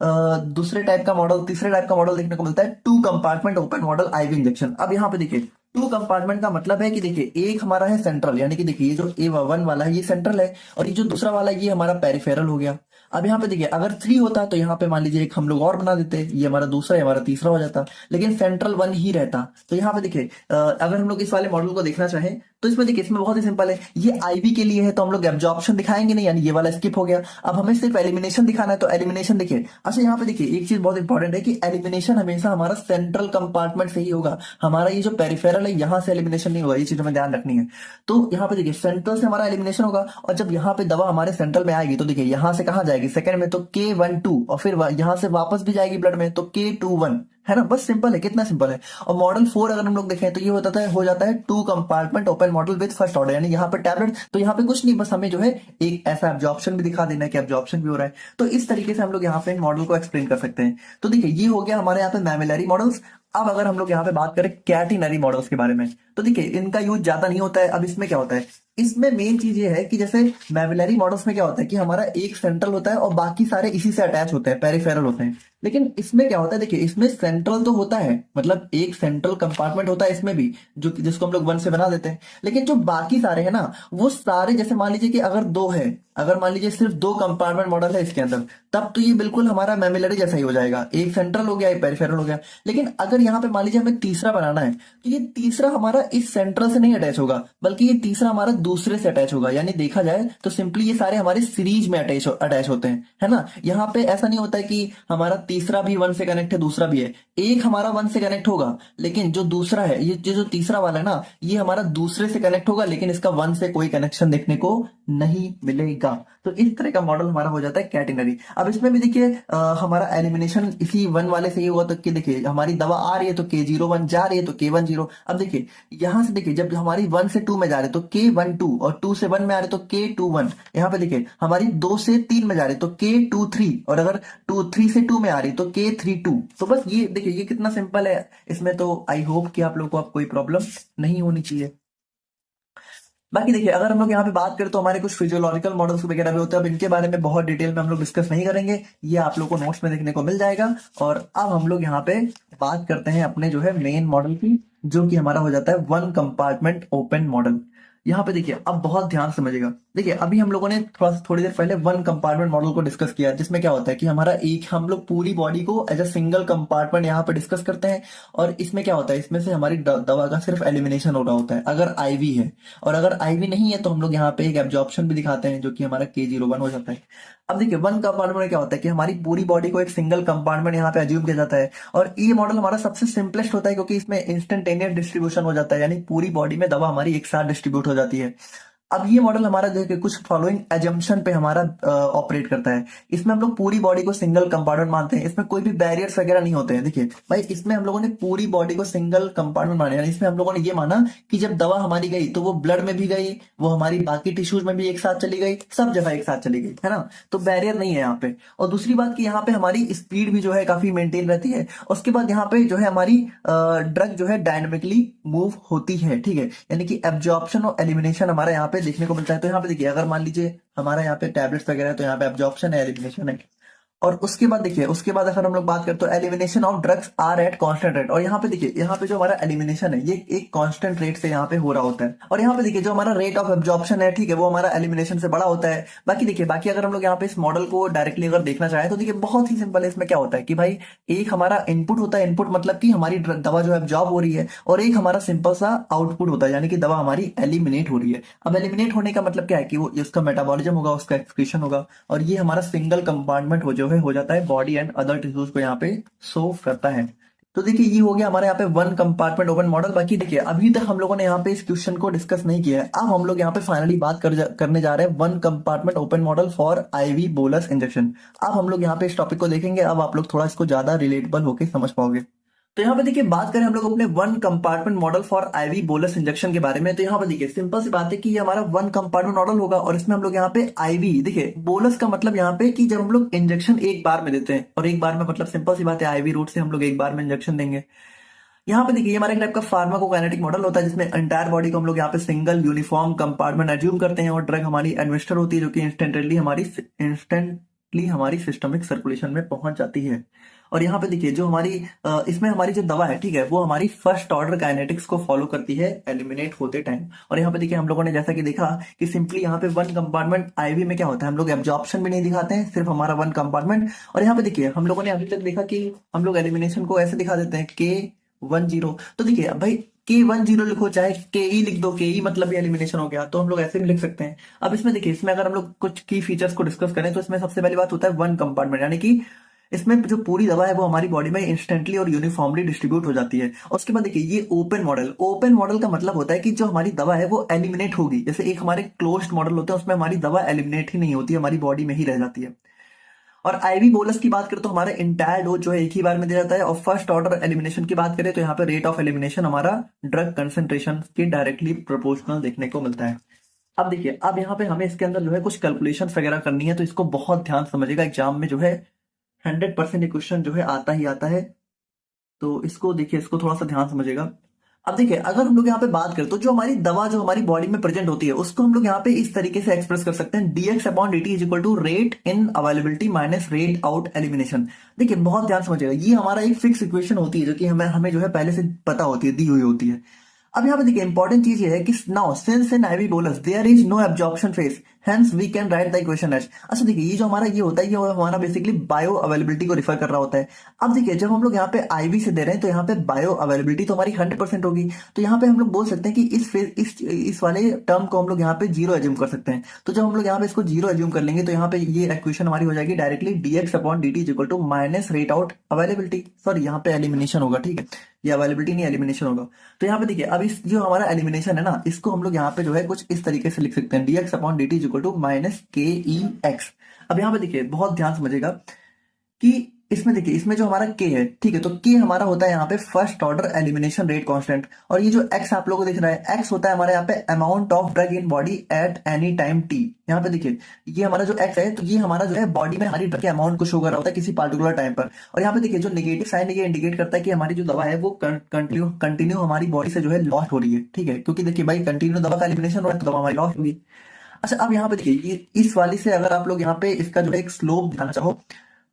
B: दूसरे टाइप का मॉडल, तीसरे टाइप का मॉडल देखने को मिलता है 2 compartment open model IV injection. अब यहाँ पे देखिए 2 कंपार्टमेंट का मतलब है कि देखिए एक हमारा है सेंट्रल, यानी कि देखिए ये जो A1 वाला है ये सेंट्रल है और ये जो दूसरा वाला है ये हमारा पेरिफेरल हो गया। अब यहाँ पे देखिए अगर 3 होता तो यहाँ पे मान लीजिए एक हम लोग और बना देते, ये हमारा दूसरा है, हमारा तीसरा हो जाता, लेकिन सेंट्रल 1 ही रहता। तो यहाँ पे देखिए अगर हम लोग इस वाले मॉडल को देखना चाहें तो इसमें देखिए इसमें बहुत ही सिंपल है, ये आईवी के लिए है तो हम लोग एब्जॉर्प्शन दिखाएंगे नहीं, यानी ये वाला स्किप हो गया। अब हमें सिर्फ एलिमिनेशन दिखाना है तो एलिमिनेशन देखिए। अच्छा यहाँ पे देखिए एक चीज बहुत इंपॉर्टेंट है कि एलिमिनेशन हमेशा हमारा सेंट्रल कंपार्टमेंट से ही होगा, हमारा ये जो पेरिफेरल है यहाँ से एलिमिनेशन नहीं होगा, ये चीज हमें ध्यान रखनी है। तो यहाँ पे देखिए सेंट्रल से हमारा एलिमिनेशन होगा और जब यहाँ पे दवा हमारे सेंट्रल में आएगी तो देखिए यहाँ से कहाँ जाएगी, सेकंड में तो K12 और फिर यहाँ से वापस भी जाएगी ब्लड में तो K21, है ना। बस सिंपल है, कितना सिंपल है। और मॉडल 4 अगर हम लोग देखें तो ये हो जाता है 2 compartment open model with first order, यानी यहाँ पे टैबलेट, तो यहाँ पे कुछ नहीं, बस हमें जो है एक ऐसा एब्जॉर्प्शन भी दिखा देना है कि एब्जॉर्प्शन भी हो रहा है। तो इस तरीके से हम लोग यहाँ पे मॉडल को एक्सप्लेन कर सकते हैं। तो देखिए ये हो गया हमारे यहाँ पे मैमिलरी मॉडल्स। अब अगर हम लोग यहाँ पे बात करें कैटिनरी मॉडल्स के बारे में, तो देखिए इनका यूज ज्यादा नहीं होता है। अब इसमें क्या होता है, इसमें मेन चीज ये है कि जैसे मैमिलरी मॉडल्स में क्या होता है कि हमारा एक सेंट्रल होता है और बाकी सारे इसी से अटैच होते हैं, पेरिफेरल होते हैं। लेकिन इसमें क्या होता है, देखिए इसमें सेंट्रल तो होता है, मतलब एक सेंट्रल कंपार्टमेंट होता है इसमें भी, जो जिसको हम लोग 1 से बना देते हैं। लेकिन जो बाकी सारे हैं ना, वो सारे जैसे मान लीजिए कि अगर 2 है, अगर मान लीजिए सिर्फ 2 कंपार्टमेंट मॉडल है इसके अंदर, तब तो ये बिल्कुल हमारा मैमिलरी जैसा ही हो जाएगा, एक सेंट्रल हो गया एक पेरिफेरल हो गया। लेकिन अगर यहाँ पे मान लीजिए हमें तीसरा बनाना है तो ये तीसरा हमारा इस सेंट्रल से नहीं अटैच होगा, बल्कि ये तीसरा हमारा दूसरे से अटैच होगा। यानी देखा जाए तो सिंपली ये सारे हमारे सीरीज में अटैच होते हैं, है ना। यहाँ पे ऐसा नहीं होता है कि हमारा तीसरा भी 1 से कनेक्ट है, दूसरा भी है। एक हमारा 1 से कनेक्ट होगा, लेकिन जो दूसरा है, ये जो तीसरा वाला है ना, ये हमारा दूसरे से कनेक्ट होगा, लेकिन इसका 1 से कोई कनेक्शन देखने को नहीं मिलेगा। तो इस तरह का मॉडल हमारा हो जाता है कैटेनरी। अब इसमें भी देखिए हमारा एलिमिनेशन इसी 1 वाले से ही होगा, तो कि देखिए हमारी दवा आ रही है तो K01 जा रही है तो K10। अब देखिए यहां से देखिए जब हमारी 1 से 2 में जा रहे तो K12 और 2 से 1 में आ रहे तो K21। यहाँ पे देखिए हमारी 2 से 3 में जा रहे तो K23 और अगर 3 से 2 में आ रही तो K32। तो बस ये देखिए ये कितना सिंपल है। इसमें तो आई होप कि आप लोग को अब कोई प्रॉब्लम नहीं होनी चाहिए। बाकी देखिए अगर हम लोग यहाँ पे बात करें तो हमारे कुछ फिजियोलॉजिकल मॉडल्स वगैरह भी होते हैं। अब इनके बारे में बहुत डिटेल में हम लोग डिस्कस नहीं करेंगे, ये आप लोग को नोट्स में देखने को मिल जाएगा। और अब हम लोग यहाँ पे बात करते हैं अपने जो है मेन मॉडल की, जो कि हमारा हो जाता है 1 कंपार्टमेंट ओपन मॉडल। यहाँ पे देखिए अब बहुत ध्यान से समझिएगा। देखिए अभी हम लोगों ने थोड़ी देर पहले 1 कंपार्टमेंट मॉडल को डिस्कस किया, जिसमें क्या होता है कि हमारा एक हम लोग पूरी बॉडी को एज अ सिंगल कंपार्टमेंट यहाँ पे डिस्कस करते हैं। और इसमें क्या होता है, इसमें से हमारी दवा का सिर्फ एलिमिनेशन हो रहा होता है अगर आईवी है, और अगर आईवी नहीं है तो हम लोग यहाँ पे एक एब्जॉर्प्शन भी दिखाते हैं, जो कि हमारा K01 हो जाता है। अब देखिए 1 कंपार्टमेंट में क्या होता है कि हमारी पूरी बॉडी को एक सिंगल कंपार्टमेंट यहाँ पे अज्यूम किया जाता है। और ये मॉडल हमारा सबसे सिंपलेस्ट होता है क्योंकि इसमें इंस्टेंटेनियस डिस्ट्रीब्यूशन हो जाता है, यानी पूरी बॉडी में दवा हमारी एक साथ डिस्ट्रीब्यूट हो जाती है। अब ये मॉडल हमारा देखिए कुछ फॉलोइंग एजम्पशन पे हमारा ऑपरेट करता है। इसमें हम लोग पूरी बॉडी को सिंगल कंपार्टमेंट मानते हैं, इसमें कोई भी बैरियर्स वगैरह नहीं होते हैं। देखिए भाई, इसमें हम लोगों ने पूरी बॉडी को सिंगल कंपार्टमेंट माना, यानी इसमें हम लोगों ने ये माना कि जब दवा हमारी गई तो वो ब्लड में भी गई, वो हमारी बाकी टिश्यूज में भी एक साथ चली गई, सब जगह एक साथ चली गई, है ना। तो बैरियर नहीं है यहाँ पे। और दूसरी बात कि यहाँ पे हमारी स्पीड भी जो है काफी मेंटेन रहती है। उसके बाद यहाँ पे जो है हमारी ड्रग जो है डायनेमिकली मूव होती है, ठीक है, यानी कि एब्जॉर्प्शन और एलिमिनेशन हमारा यहाँ पे देखने को मिलता है। तो यहाँ पे देखिए, अगर मान लीजिए हमारा यहाँ पे टैबलेट्स वगैरह है तो यहाँ पे एब्जॉर्प्शन है, एलिमिनेशन है। और उसके बाद देखिए, उसके बाद अगर हम लोग बात करें तो elimination of drugs are at constant rate. और यहाँ पे देखिए, यहाँ पे जो हमारा एलिमिनेशन है ये एक कांस्टेंट रेट से यहाँ पे हो रहा होता है। और यहाँ पे देखिए जो हमारा रेट ऑफ एब्जॉर्प्शन है, ठीक है, वो हमारा एलिमिनेशन से बड़ा होता है। बाकी देखिए, बाकी अगर हम लोग यहाँ पे इस मॉडल को डायरेक्टली अगर देखना चाहें तो देखिए बहुत ही सिंपल है। इसमें क्या होता है कि भाई एक हमारा इनपुट होता है, इनपुट मतलब कि हमारी दवा जो है एब्जॉर्ब हो रही है, और एक हमारा सिंपल सा आउटपुट होता है, यानी कि दवा हमारी एलिमिनेट हो रही है। अब एलिमिनेट होने का मतलब क्या है कि वो उसका मेटाबॉलिज्म होगा, उसका एक्सक्रीशन होगा, और ये हमारा सिंगल कंपार्टमेंट हो जो है हो जाता है बॉडी एंड अदर टिश्यूज को यहाँ पे सर्व करता है। तो देखिए ये हो गया हमारे यहाँ पे वन कंपार्टमेंट ओपन मॉडल। बाकी देखिए अभी तक हम लोगों ने यहाँ पे इस क्वेश्चन को डिस्कस नहीं किया है। अब हम लोग यहाँ पे फाइनली बात करने जा रहे हैं one compartment open model for IV bolus injection. अब हम लोग यहाँ पे इस टॉपिक को देखेंगे, अब आप लोग थोड़ा इसको ज्यादा रिलेटेबल होकर समझ पाओगे। तो यहाँ पे देखिए बात करें हम लोग अपने one compartment model for IV bolus injection के बारे में, तो यहाँ पे देखिए सिंपल सी बात है कि ये हमारा वन कंपार्टमेंट मॉडल होगा, और इसमें हम लोग यहाँ पे आईवी, देखिए बोलस का मतलब यहाँ पे कि जब हम लोग इंजेक्शन एक बार में देते हैं, और एक बार में मतलब सिंपल सी बात है आईवी रूट से हम लोग एक बार में इंजेक्शन देंगे। यहाँ पे देखिए ये हमारे टाइप का फार्माकोकाइनेटिक मॉडल होता है, जिसमें एंटायर बॉडी को हम लोग यहाँ पे सिंगल यूनिफॉर्म कंपार्टमेंट एज्यूम करते हैं, और ड्रग हमारी एडमिनिस्टर होती है जो कि इंस्टेंटली हमारी सिस्टमिक सर्कुलेशन में पहुंच जाती है। और यहाँ पे देखिए जो हमारी इसमें हमारी जो दवा है, ठीक है, वो हमारी फर्स्ट ऑर्डर काइनेटिक्स को फॉलो करती है एलिमिनेट होते टाइम। और यहाँ पे देखिए हम लोगों ने जैसा कि देखा कि सिंपली यहाँ पे वन कंपार्टमेंट आईवी में क्या होता है, हम लोग एब्जॉर्प्शन भी नहीं दिखाते हैं, सिर्फ हमारा वन कंपार्टमेंट। और यहाँ पे देखिए हम लोगों ने अभी तक देखा कि हम लोग एलिमिनेशन को ऐसे दिखा देते हैं K10। तो देखिए अब भाई K10 लिखो चाहे KE लिख दो, KE मतलब भी एलिमिनेशन हो गया, तो हम लोग ऐसे भी लिख सकते हैं। अब इसमें देखिए, इसमें अगर हम लोग कुछ की फीचर्स को डिस्कस करें तो इसमें सबसे पहली बात होता है वन कंपार्टमेंट, यानी कि इसमें जो पूरी दवा है वो हमारी बॉडी में इंस्टेंटली और यूनिफॉर्मली डिस्ट्रीब्यूट हो जाती है। और उसके बाद देखिए ये ओपन मॉडल का मतलब होता है कि जो हमारी दवा है वो एलिमिनेट होगी। जैसे एक हमारे क्लोज्ड मॉडल होते हैं, उसमें हमारी दवा एलिमिनेट ही नहीं होती, हमारी बॉडी में ही रह जाती है। और आईवी बोलस की बात करें तो हमारा इंटायर डोज जो है एक ही बार में दिया जाता है। और फर्स्ट ऑर्डर एलिमिनेशन की बात करें तो यहाँ पे रेट ऑफ एलिमिनेशन हमारा ड्रग कंसेंट्रेशन के डायरेक्टली प्रोपोर्शनल देखने को मिलता है। अब देखिए, अब यहाँ पे हमें इसके अंदर जो है कुछ कैलकुलेशन वगैरह करनी है, तो इसको बहुत ध्यान से समझिएगा। एग्जाम में जो है 100% ये क्वेश्चन जो है आता ही आता है, तो इसको देखिए, इसको थोड़ा सा ध्यान समझिएगा। अब देखिए अगर हम लोग यहाँ पे बात करें तो जो हमारी दवा जो हमारी बॉडी में प्रेजेंट होती है उसको हम लोग यहाँ पे इस तरीके से एक्सप्रेस कर सकते हैं, dx upon dt is equal to rate in availability minus rate out elimination. देखिए बहुत ध्यान समझिएगा, ये हमारा एक फिक्स इक्वेशन होती है जो कि हमें हमें जो है पहले से पता होती है, दी हुई होती है। अब यहाँ पे देखिए इंपॉर्टेंट चीज ये है कि now since in IV bolus there is no absorption phase, hence we can write the equation as. अच्छा देखिए ये जो हमारा ये होता है, ये हमारा बेसिकली बायो अवेलेबिलिटी को रिफर कर रहा होता है। अब देखिए जब हम लोग यहाँ पे आईवी से दे रहे हैं तो यहाँ पे बायो अवेलेबिलिटी तो हमारी 100% होगी, तो यहाँ पे हम लोग बोल सकते हैं कि इस वाले टर्म को हम लोग यहाँ पे जीरो एज्यूम कर सकते हैं। तो जब हम लोग यहाँ पे इसको जीरो एज्यूम कर लेंगे तो यहाँ पे ये इक्वेशन हमारी हो जाएगी directly dx upon dt is equal to minus rate out availability, sorry यहाँ पे एलिमिनेशन होगा, ठीक है, ये अवेलेबिलिटी नहीं एलिमिनेशन होगा। तो यहाँ पे देखिए अब इस जो हमारा एलिमिनेशन है ना, इसको हम लोग यहाँ पे जो है कुछ इस तरीके से लिख सकते हैं, dx upon dt is equal to minus KEX। अब यहाँ पे देखिए बहुत ध्यान समझिएगा कि इसमें देखिए इसमें जो हमारा K है, ठीक है, तो K हमारा होता है यहाँ पे first order elimination rate constant, और ये जो X आप लोगों को दिख रहा है, X होता है हमारे यहाँ पे amount of drug in body at any time T। यहाँ पे देखिए ये हमारा जो X है, तो ये हमारा जो है बॉडी में हमारी ड्रग के अमाउंट को शो कर रहा होता है किसी पार्टिकुलर टाइम पर। और यहाँ पे देखिए जो नेगेटिव साइन ये इंडिकेट करता है कि हमारी जो दवा है वो कंटिन्यू हमारी बॉडी से जो है लॉस्ट हो रही है, ठीक है, क्योंकि देखिए भाई कंटिन्यू दवा का एलिमिनेशन हो रहा है तो दवा हमारी लॉस्ट होगी। अच्छा अब यहाँ पे देखिए ये इस वाली से अगर आप लोग यहाँ पे इसका जो है एक स्लोप दिखाना चाहो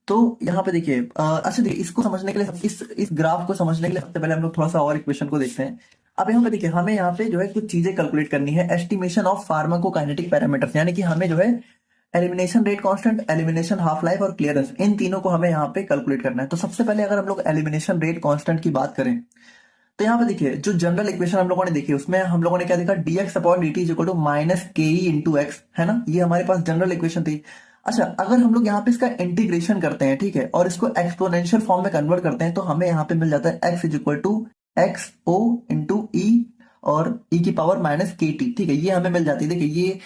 B: तो यहाँ पे देखिए अच्छा देखिए इसको समझने के लिए इस ग्राफ को समझने के लिए सबसे पहले हम लोग थोड़ा सा और इक्वेशन को देखते हैं। अब यहाँ पे देखिए हमें यहाँ पे जो है कुछ चीजें कैलकुलेट करनी है, एस्टिमेशन ऑफ फार्माकोकाइनेटिक पैरामीटर्स, यानी कि हमें जो है elimination rate constant, elimination half life और क्लियरेंस, इन तीनों को हमें यहाँ पे कैलकुलेट करना है। तो सबसे पहले अगर हम लोग एलिमिनेशन रेट कांस्टेंट की बात करें तो यहाँ पे देखिए जो जनरल इक्वेशन हम लोगों ने देखी उसमें हम लोगों ने क्या देखा, dx upon dt is equal to minus KE into x, है ना, ये हमारे पास जनरल इक्वेशन थी। अच्छा अगर हम लोग यहाँ पे इसका इंटीग्रेशन करते हैं, ठीक है, और इसको एक्सपोनेंशियल फॉर्म में कन्वर्ट करते हैं तो हमें यहाँ पे मिल जाता है x is equal to x o into e, और ई की पावर माइनस के टी, ठीक है, ये हमें मिल जाती है। देखिए ये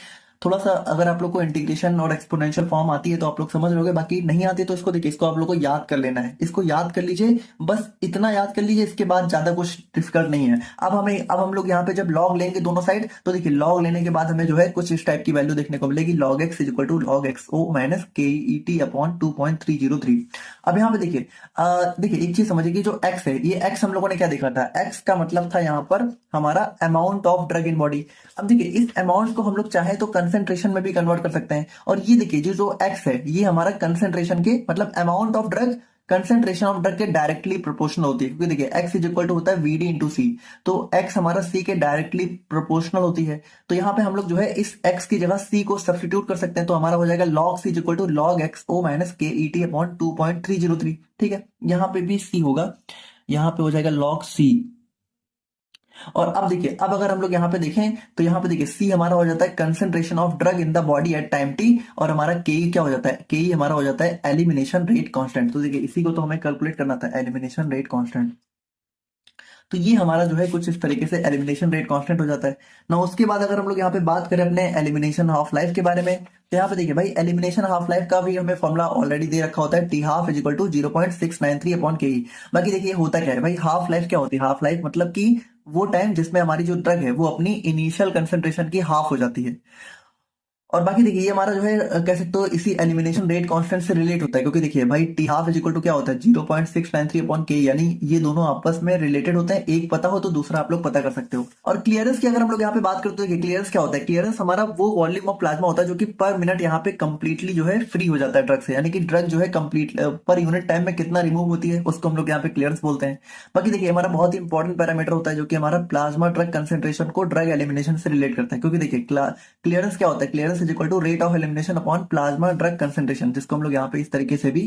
B: थोड़ा सा अगर आप लोग को इंटीग्रेशन और एक्सपोनेंशियल फॉर्म आती है तो आप लोग समझ लोगे, बाकी नहीं आती तो इसको देखिए, इसको आप लोग को याद कर लेना है, इसको याद कर लीजिए, बस इतना याद कर लीजिए, इसके बाद ज्यादा कुछ डिफिकल्ट नहीं है। अब हम लोग यहाँ पे जब लॉग लेंगे दोनों साइड, तो देखिए लॉग लेने के बाद हमें जो है कुछ इस टाइप की वैल्यू देखने को मिलेगी, log x is equal to log x o minus K E T upon 2.303। अब यहाँ पे देखिए देखिए एक चीज समझिए कि जो एक्स है, ये एक्स हम लोगों ने क्या देखा था, एक्स का मतलब था यहाँ पर हमारा amount of drug in body. अब देखिए इस अमाउंट को हम लोग चाहे तो कंसेंट्रेशन में भी कन्वर्ट कर सकते हैं, और ये देखिए जो एक्स है ये हमारा कंसेंट्रेशन के मतलब amount of drug concentration of drug के डायरेक्टली प्रोपोर्शनल होती है, क्योंकि देखिए एक्स इज इक्वल टू होता है वीडी इंटू सी, तो एक्स हमारा सी के डायरेक्टली प्रोपोर्शनल होती है। तो यहाँ पे हम लोग जो है इस एक्स की जगह सी को सब्स्टिट्यूट कर सकते हैं, तो हमारा हो जाएगा log C is equal to log x o minus K E T upon 2.303। ठीक है, यहाँ पे भी सी होगा, यहाँ पे हो जाएगा लॉग सी। और अब देखिए, अब अगर हम लोग यहाँ पे देखें तो यहाँ पे देखिए सी हमारा हो जाता है concentration of drug in the body at time T, और हमारा के क्या हो जाता है, के हमारा हो जाता है एलिमिनेशन रेट कांस्टेंट। तो देखिए इसी को तो हमें कैलकुलेट करना था, एलिमिनेशन रेट कांस्टेंट। तो ये हमारा जो है कुछ इस तरीके से एलिमिनेशन रेट कांस्टेंट हो जाता है ना। उसके बाद अगर हम लोग यहाँ पे बात करें अपने एलिमिनेशन हाफ लाइफ के बारे में, तो यहाँ पे देखिए भाई एलिमिनेशन हाफ लाइफ का भी हमें फॉर्मूला ऑलरेडी दे रखा होता है, t half is equal to 0.693 upon K E. बाकी देखिए होता क्या है भाई, हाफ लाइफ क्या होती है, हाफ लाइफ मतलब कि वो टाइम जिसमें हमारी जो ड्रग है वो अपनी इनिशियल कंसेंट्रेशन की हाफ हो जाती है। और बाकी देखिए ये हमारा जो है कह सकते हो इसी एलिमिनेशन रेट कांस्टेंट से रिलेट होता है, क्योंकि देखिए भाई t half is equal to क्या होता है 0.693 अपॉन के, यानी ये दोनों आपस में रिलेटेड होते हैं, एक पता हो तो दूसरा आप लोग पता कर सकते हो। और क्लियरेंस की अगर हम लोग यहाँ पे बात करते हैं, क्लियरेंस क्या होता है, क्लियरेंस हमारा वो वॉल्यूम ऑफ प्लाज्मा होता है जो कि पर मिनट यहाँ पे कंप्लीटली जो है फ्री हो जाता है ड्रग से, यानी कि ड्रग जो है कंप्लीट पर यूनिट टाइम में कितना रिमूव होती है उसको हम लोग यहाँ पे क्लियरेंस बोलते हैं। बाकी देखिए हमारा बहुत ही इंपॉर्टेंट पैरामीटर होता है जो कि हमारा प्लाज्मा ड्रग कंसेंट्रेशन को ड्रग एलिमिनेशन से रिलेट करता है, क्योंकि देखिए क्लियरेंस क्या होता है, clearance is equal to rate of elimination upon plasma drug concentration, जिसको हम लोग यहाँ पे इस तरीके से भी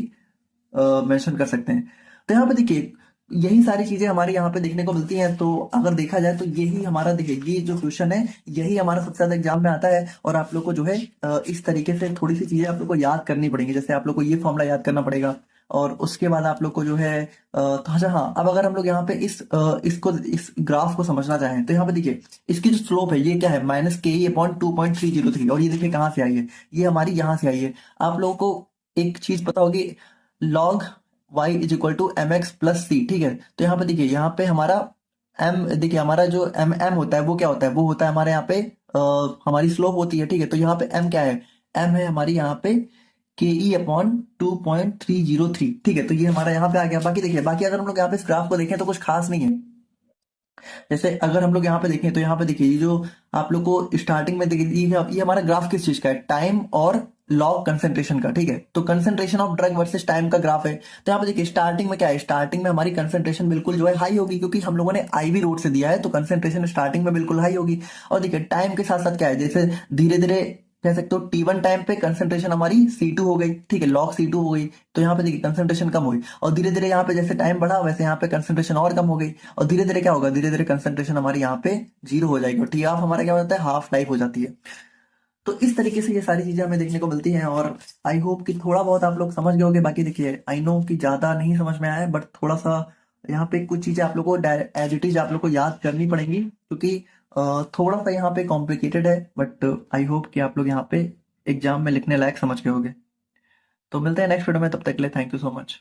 B: मेंशन कर सकते हैं। तो यहाँ पे देखिए यही सारी चीजें हमारे यहाँ पे देखने को मिलती हैं, तो अगर देखा जाए तो यही हमारा देखिए ये जो क्वेश्चन है यही हमारा सबसे ज्यादा एग्जाम में आता है, और आप लोग को जो है इस तरीके से थोड़ी सी चीजें आप लोग को याद करनी पड़ेंगी, जैसे आप लोग को ये फॉर्मूला याद करना पड़ेगा, और उसके बाद आप लोग को जो है अच्छा हाँ, अब अगर हम लोग यहाँ पे इस ग्राफ को समझना चाहें तो यहाँ पे देखिए इसकी जो स्लोप है ये क्या है, माइनस के ई अपॉन 2.303, और ये देखिए कहाँ से आई है, ये हमारी यहाँ से आई है। आप लोगों को एक चीज पता होगी, log y is equal to m x plus c, ठीक है। तो यहाँ पे देखिए यहाँ पे हमारा m, देखिए हमारा जो m होता है वो क्या होता है, वो होता है हमारे यहाँ पे हमारी स्लोप होती है, ठीक है। तो यहाँ पे m क्या है, m है हमारी यहाँ पे के ई अपॉन 2.303, ठीक है। तो ये हमारा यहाँ पे आ गया। बाकी देखिए, बाकी अगर हम लोग यहाँ पे इस ग्राफ को देखें तो कुछ खास नहीं है। जैसे अगर हम लोग यहाँ पे देखें तो यहाँ पे देखिए ये जो आप लोग को स्टार्टिंग में देखिए ये हमारा ग्राफ किस चीज का है, टाइम और लॉग कंसेंट्रेशन का, ठीक है। तो concentration of drug versus time का ग्राफ है। तो यहाँ पे देखिए स्टार्टिंग में क्या है, स्टार्टिंग में हमारी कंसेंट्रेशन बिल्कुल जो है हाई होगी, क्योंकि हम लोगों ने आईवी रूट से दिया है, तो कंसेंट्रेशन स्टार्टिंग में बिल्कुल हाई होगी। और देखिए टाइम के साथ साथ क्या है, जैसे धीरे धीरे कह सकते हो T1 टाइम पे कंसेंट्रेशन हमारी C2 हो गई, ठीक है, लॉग C2 हो गई, तो यहाँ पे देखिए कंसेंट्रेशन कम हुई, और धीरे धीरे यहाँ पे जैसे टाइम बढ़ा वैसे यहाँ पे कंसेंट्रेशन और कम हो गई, और धीरे धीरे क्या होगा, धीरे धीरे कंसेंट्रेशन हमारी यहाँ पे जीरो हो जाएगी, और टी हाफ हमारा क्या हो जाता है, हाफ लाइफ हो जाती है। तो इस तरीके से ये सारी चीजें हमें देखने को मिलती हैं, और आई होप कि थोड़ा बहुत आप लोग समझ गए होंगे। बाकी देखिए आई नो कि ज्यादा नहीं समझ में आया है, बट थोड़ा सा यहाँ पे कुछ चीजें आप लोग को एज इट इज आप लोग को याद करनी पड़ेंगी, क्योंकि थोड़ा सा यहाँ पे कॉम्प्लिकेटेड है, बट आई होप कि आप लोग यहाँ पे एग्जाम में लिखने लायक समझ गए होंगे। तो मिलते हैं नेक्स्ट वीडियो में, तब तक के लिए थैंक यू सो मच।